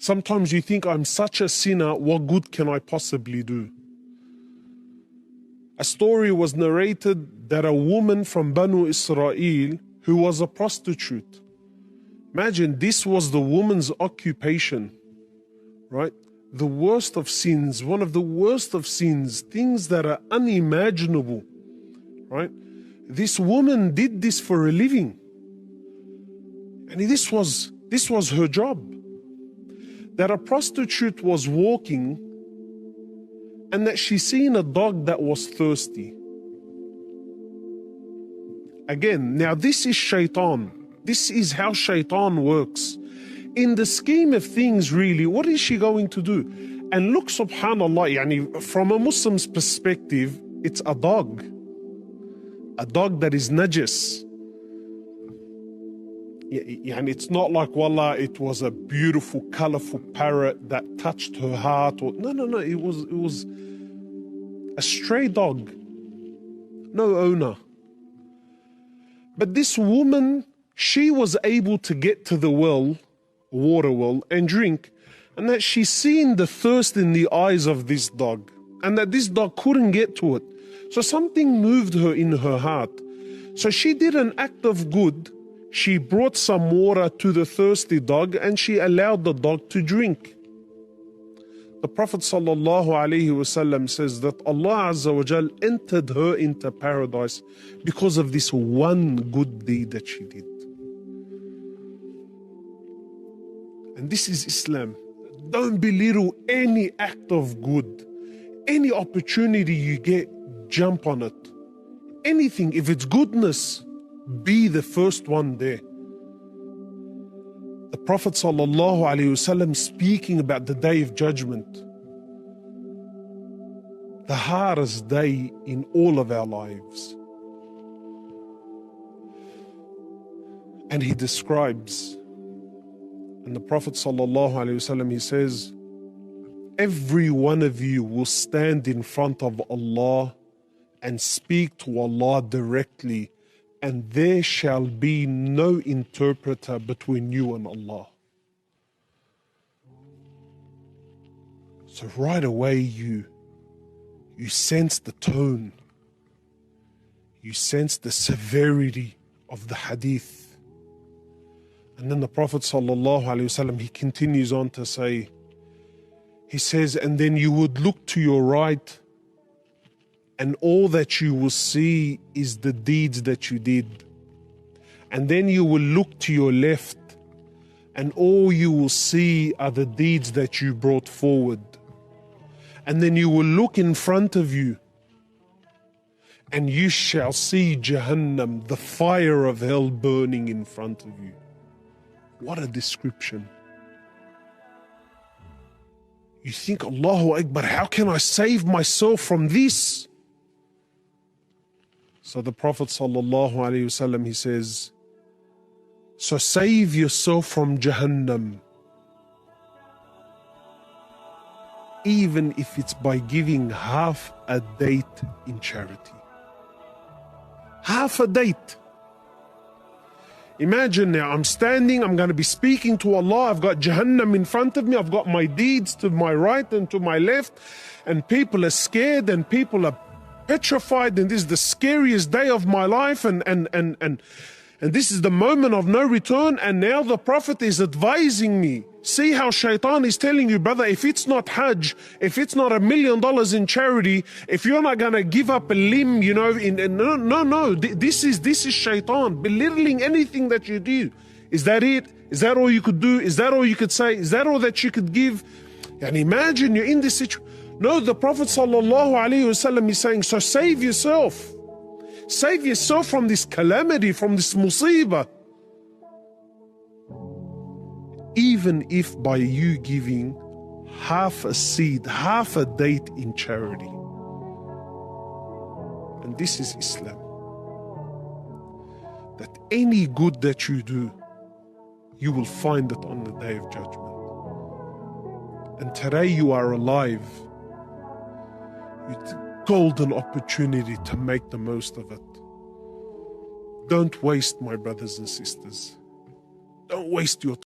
Sometimes you think, I'm such a sinner, what good can I possibly do? A story was narrated that a woman from Banu Israel who was a prostitute. Imagine, this was the woman's occupation, right? The worst of sins, one of the worst of sins, things that are unimaginable, right? This woman did this for a living. And this was her job. That a prostitute was walking and that she seen a dog that was thirsty. Again, now this is shaitan. This is how shaitan works. In the scheme of things, really, what is she going to do? And look, subhanAllah, from a Muslim's perspective, it's a dog. A dog that is najis. And it's not like, wallah, it was a beautiful, colorful parrot that touched her heart. No. It was a stray dog. No owner. But this woman, she was able to get to the well, water well, and drink. And that she's seen the thirst in the eyes of this dog. And that this dog couldn't get to it. So something moved her in her heart. So she did an act of good. She brought some water to the thirsty dog and she allowed the dog to drink. The Prophet ﷺ says that Allah Azza wa Jal entered her into paradise because of this one good deed that she did. And this is Islam. Don't belittle any act of good. Any opportunity you get, jump on it. Anything, if it's goodness, be the first one there. The Prophet ﷺ speaking about the Day of Judgment, the hardest day in all of our lives. And he describes, and the Prophet ﷺ, he says, every one of you will stand in front of Allah and speak to Allah directly, and there shall be no interpreter between you and Allah. So right away you sense the tone, you sense the severity of the hadith. And then the Prophet ﷺ, he continues on to say, he says, and then you would look to your right, and all that you will see is the deeds that you did. And then you will look to your left, and all you will see are the deeds that you brought forward. And then you will look in front of you, and you shall see Jahannam, the fire of hell, burning in front of you. What a description. You think, Allahu Akbar, how can I save myself from this? So the Prophet ﷺ, he says, so save yourself from Jahannam, even if it's by giving half a date in charity. Half a date. Imagine now, I'm standing, I'm going to be speaking to Allah, I've got Jahannam in front of me, I've got my deeds to my right and to my left, and people are scared and people are petrified, and this is the scariest day of my life, and this is the moment of no return. And now the Prophet is advising me. See how shaitan is telling you, brother, if it's not Hajj, if it's not $1 million in charity, if you're not gonna give up a limb, no, this is shaitan belittling anything that you do. Is that it? Is that all you could do? Is that all you could say? Is that all that you could give? And imagine you're in this situation. No, the Prophet ﷺ is saying, so save yourself. Save yourself from this calamity, from this musibah. Even if by you giving half a seed, half a date in charity. And this is Islam. That any good that you do, you will find it on the Day of Judgment. And today you are alive. It's a golden opportunity to make the most of it. Don't waste, my brothers and sisters. Don't waste your time.